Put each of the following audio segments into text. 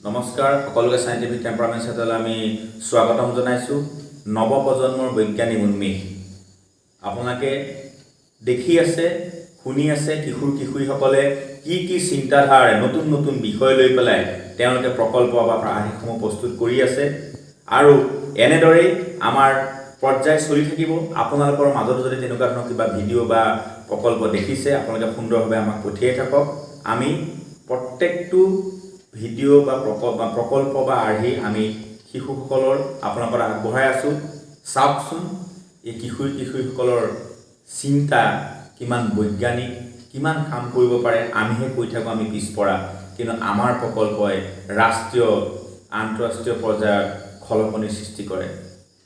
নমস্কাৰ সকলোকে সাইন্টিফিক টেম্পাৰামেন্ট চেনেললৈ আমি স্বাগতম জনাইছো নৱপ্ৰজন্মৰ বৈজ্ঞানিক উন্মেষ আপোনালোকে দেখি আছে শুনি আছে কিশোৰীসকলে কি চিন্তাধাৰা নতুন বিষয় লৈ পেলাই তেওঁলোকে প্ৰকল্প বা প্ৰাণীসমূহ প্ৰস্তুত কৰি আছে আৰু এনেদৰে আমাৰ পৰ্যায় চলি থাকিব আপোনালোকৰ মাজত যদি তেনেকুৱা ধৰণৰ কিবা ভিডিঅ' বা প্ৰকল্প দেখিছে আপোনালোকে সুন্দৰভাৱে আমাক পঠিয়াই থাকক আমি প্ৰত্যেকটো ভিডিঅ' বা প্ৰকল্প বা আৰ্হি আমি শিশুসকলৰ আপোনালোকৰ আগবঢ়াই আছো চাওকচোন এই কিশোৰীসকলৰ চিন্তা কিমান বৈজ্ঞানিক কিমান কাম কৰিব পাৰে আমিহে কৈ থাকো আমি পিছপৰা কিন্তু আমাৰ প্ৰকল্পই ৰাষ্ট্ৰীয় আন্তঃৰাষ্ট্ৰীয় পৰ্যায়ত খলকনি সৃষ্টি কৰে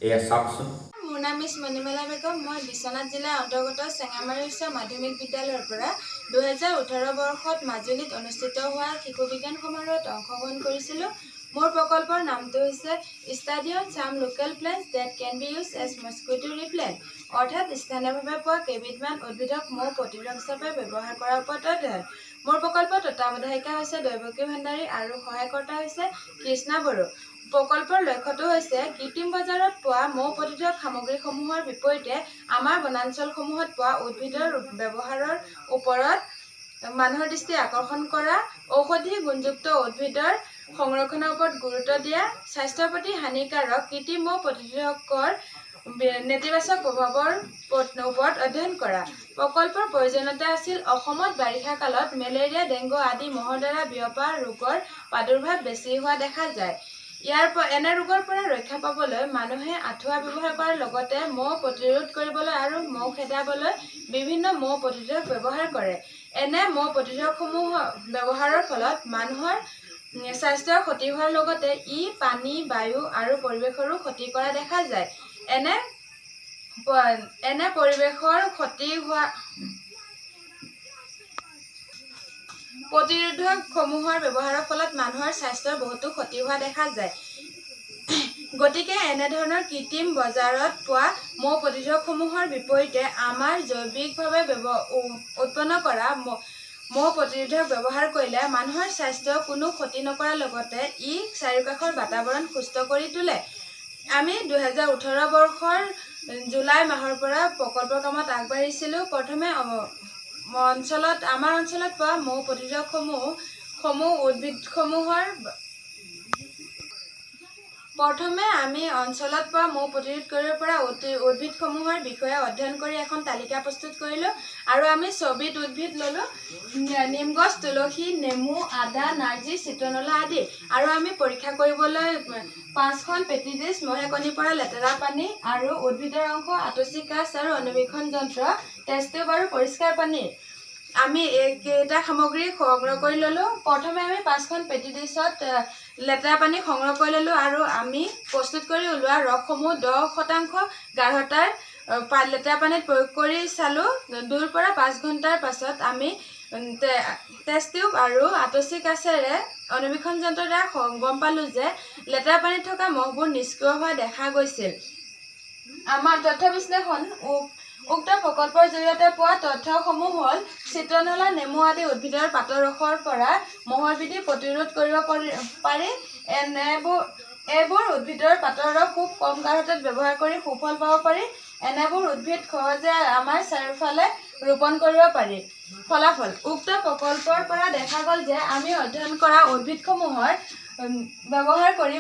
এয়া চাওকচোন মোৰ নাম Manimala Begum মই বিশ্বনাথ জিলাৰ অন্তৰ্গত চেঙামাৰী উচ্চ মাধ্যমিক বিদ্যালয়ৰ পৰা 2018 বৰ্ষত মাজুলীত অনুষ্ঠিত হোৱা শিশু বিজ্ঞান সমাৰোহত অংশগ্ৰহণ কৰিছিলো মোৰ প্ৰকল্পৰ নামটো হৈছে Study on some local plants that can be used as mosquito repellent অৰ্থাৎ স্থানীয়ভাৱে পোৱা কেইবিধমান উদ্ভিদক মহ প্ৰতিৰোধক হিচাপে ব্যৱহাৰ কৰাৰ ওপৰত অধ্যয়ন মোৰ প্ৰকল্পৰ তত্ত্বাৱধায়িকা হৈছে দৈৱকী ভাণ্ডাৰী আৰু সহায়কৰ্তা হৈছে কৃষ্ণা বড়ো প্ৰকল্পৰ লক্ষ্যটো হৈছে কৃত্ৰিম বজাৰত পোৱা মহ প্ৰতিৰোধক সামগ্ৰীসমূহৰ বিপৰীতে আমাৰ বনাঞ্চলসমূহত পোৱা উদ্ভিদৰ ব্যৱহাৰৰ ওপৰত মানুহৰ দৃষ্টি আকৰ্ষণ কৰা ঔষধি গুণযুক্ত উদ্ভিদৰ সংৰক্ষণৰ ওপৰত গুৰুত্ব দিয়া স্বাস্থ্যৰ প্ৰতি হানিকাৰক কৃত্ৰিম মহ প্ৰতিৰোধকৰ নেতিবাচক প্ৰভাৱৰ ওপৰত অধ্যয়ন কৰা প্ৰকল্পৰ প্ৰয়োজনীয়তা আছিল অসমত বাৰিষা কালত মেলেৰিয়া ডেংগু আদি মহৰ দ্বাৰা বিয়পা ৰোগৰ প্ৰাদুৰ্ভাৱ বেছি হোৱা দেখা যায় এনে ৰোগৰ পৰা ৰক্ষা পাবলৈ মানুহে আঁঠুৱা ব্যৱহাৰ কৰাৰ লগতে মহ প্ৰতিৰোধ কৰিবলৈ আৰু মহ খেদাবলৈ বিভিন্ন মহ প্ৰতিৰোধক ব্যৱহাৰ কৰে এনে মহ প্ৰতিৰোধকসমূহ ব্যৱহাৰৰ ফলত মানুহৰ স্বাস্থ্যৰ ক্ষতি হোৱাৰ লগতে ই পানী বায়ু আৰু পৰিৱেশৰো ক্ষতি কৰা দেখা যায় এনে পৰিৱেশৰ ক্ষতি হোৱা প্ৰতিৰোধকসমূহৰ ব্যৱহাৰৰ ফলত মানুহৰ স্বাস্থ্যৰ বহুতো ক্ষতি হোৱা দেখা যায় গতিকে এনে ধৰণৰ কৃত্ৰিম বজাৰত পোৱা মহ প্ৰতিৰোধকসমূহৰ বিপৰীতে আমাৰ জৈৱিকভাৱে উৎপন্ন কৰা মহ প্ৰতিৰোধক ব্যৱহাৰ কৰিলে মানুহৰ স্বাস্থ্য কোনো ক্ষতি নকৰাৰ লগতে ই চাৰিওকাষৰ বাতাবৰণ সুস্থ কৰি তোলে আমি 2018 বৰ্ষৰ জুলাই মাহৰ পৰা প্ৰকল্পৰ কামত আগবাঢ়িছিলো প্ৰথমে আমাৰ অঞ্চলত পোৱা মহ প্ৰতিৰোধকসমূহ উদ্ভিদসমূহৰ বিষয়ে অধ্যয়ন কৰি এখন তালিকা প্ৰস্তুত কৰিলো আৰু আমি ছবিত উদ্ভিদ ললো নিম গছ তুলসী নেমু আদা নাৰ্জী চিত্ৰনলা আদি আৰু আমি পৰীক্ষা কৰিবলৈ 5খন পেটি ডিছ মহে কণী পৰা লেতেৰা পানী আৰু উদ্ভিদৰ অংশ আতচি কাঁচ আৰু অনুবীক্ষণ যন্ত্ৰ টেষ্ট টিউব আৰু পৰিষ্কাৰ পানী আমি এইকেইটা সামগ্ৰী সংগ্ৰহ কৰি ললো প্ৰথমে আমি 5খন পেটি ডিছত লেতেৰা পানী সংগ্ৰহ কৰি ললো আৰু আমি প্ৰস্তুত কৰি ওলোৱা ৰসসমূহ 10% গাঢ়তাৰ লেতেৰা পানীত প্ৰয়োগ কৰি চালো 2 পৰা 5 ঘণ্টাৰ পাছত আমি টেষ্ট টিউব আৰু আতচি কাঁচেৰে অনুবীক্ষণ যন্ত্ৰৰ দ্বাৰা গম পালো যে লেতেৰা পানীত থকা মহবোৰ নিষ্ক্ৰিয় হোৱা দেখা গৈছিল আমাৰ তথ্য বিশ্লেষণ উক্ত প্ৰকল্পৰ জৰিয়তে পোৱা তথ্যসমূহ হ'ল চিত্ৰনলা নেমু আদি উদ্ভিদৰ পাতৰ ৰসৰ পৰা মহৰ বৃদ্ধি প্ৰতিৰোধ কৰিব পাৰি এইবোৰ উদ্ভিদৰ পাতৰ ৰস খুব কম গাঢ়তাত ব্যৱহাৰ কৰি সুফল পাব পাৰি এনেবোৰ উদ্ভিদ সহজে আমাৰ চাৰিওফালে ৰোপণ কৰিব পাৰি ফলাফল উক্ত প্ৰকল্পৰ পৰা দেখা গ'ল যে আমি অধ্যয়ন কৰা উদ্ভিদসমূহৰ ব্যৱহাৰ কৰি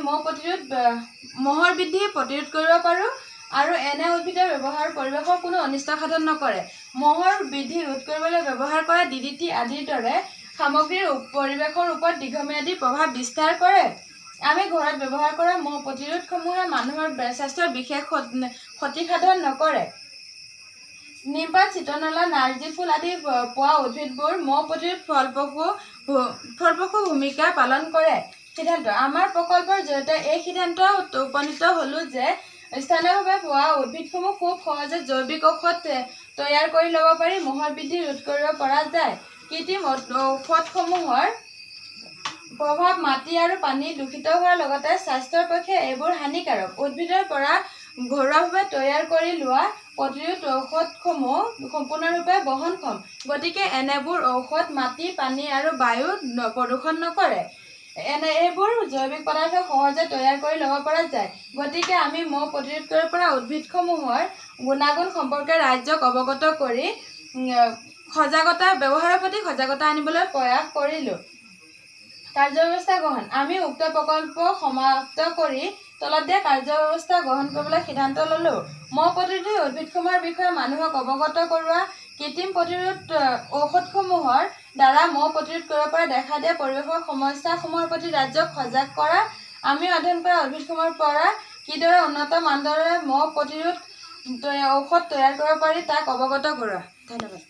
মহৰ বৃদ্ধি প্ৰতিৰোধ কৰিব পাৰোঁ আৰু এনে উদ্ভিদৰ ব্যৱহাৰ পৰিৱেশৰ কোনো অনিষ্ট সাধন নকৰে মহৰ বৃদ্ধি ৰোধ কৰিবলৈ ব্যৱহাৰ কৰা DDT আদিৰ দৰে সামগ্ৰীৰ পৰিৱেশৰ ওপৰত দীৰ্ঘম্যাদী প্ৰভাৱ বিস্তাৰ কৰে আমি ঘৰত ব্যৱহাৰ কৰা মহ প্ৰতিৰোধসমূহে মানুহৰ স্বাস্থ্যৰ বিশেষ ক্ষতি সাধন নকৰে নিমপাত চিত্ৰনলা নাৰ্জী ফুল আদি পোৱা উদ্ভিদবোৰ মহ প্ৰতিৰোধ ফলপ্ৰসূ ভূমিকা পালন কৰে সিদ্ধান্ত আমাৰ প্ৰকল্পৰ জৰিয়তে এই সিদ্ধান্তত উপনীত হলো যে স্থানীয়ভাৱে পোৱা উদ্ভিদসমূহ খুব সহজে জৈৱিক ঔষধ তৈয়াৰ কৰি ল'ব পাৰি মহৰ বৃদ্ধি ৰোধ কৰিব পৰা যায় কৃত্ৰিম ঔষধসমূহৰ প্ৰভাৱ মাটি আৰু পানী দূষিত হোৱাৰ লগতে স্বাস্থ্যৰ পক্ষে এইবোৰ হানিকাৰক উদ্ভিদৰ পৰা ঘৰুৱাভাৱে তৈয়াৰ কৰি লোৱা প্ৰতিৰোধ ঔষধসমূহ সম্পূৰ্ণৰূপে বহনক্ষম গতিকে এনেবোৰ ঔষধ মাটি পানী আৰু বায়ু প্ৰদূষণ নকৰে এইবোৰ জৈৱিক পদাৰ্থ সহজে তৈয়াৰ কৰি ল'ব পৰা যায়। গতিকে আমি মহ প্ৰতিৰোধ কৰিব পৰা উদ্ভিদসমূহৰ গুণাগুণ সম্পৰ্কে ৰাইজক অৱগত কৰি ব্যৱহাৰৰ প্ৰতি সজাগতা আনিবলৈ প্ৰয়াস কৰিলোঁ। কাৰ্যব্যৱস্থা গ্ৰহণ। আমি উক্ত প্ৰকল্প সমাপ্ত কৰি তলত দিয়া কাৰ্যব্যৱস্থা গ্ৰহণ কৰিবলৈ সিদ্ধান্ত ল'লোঁ। মহ প্ৰতিৰোধী উদ্ভিদসমূহৰ বিষয়ে মানুহক অৱগত কৰোৱা, কৃত্ৰিম প্ৰতিৰোধ ঔষধসমূহৰ দ্বাৰা মহ প্ৰতিৰোধ কৰিব পৰা দেখা দিয়া পৰিৱেশৰ সমস্যাসমূহৰ প্ৰতি ৰাইজক সজাগ কৰা, আমি অধ্যয়ন কৰা উদ্ভিদসমূহৰ পৰা কিদৰে উন্নত মানদণ্ডৰ মহ প্ৰতিৰোধ ঔষধ তৈয়াৰ কৰিব পাৰি তাক অৱগত কৰোৱা। ধন্যবাদ।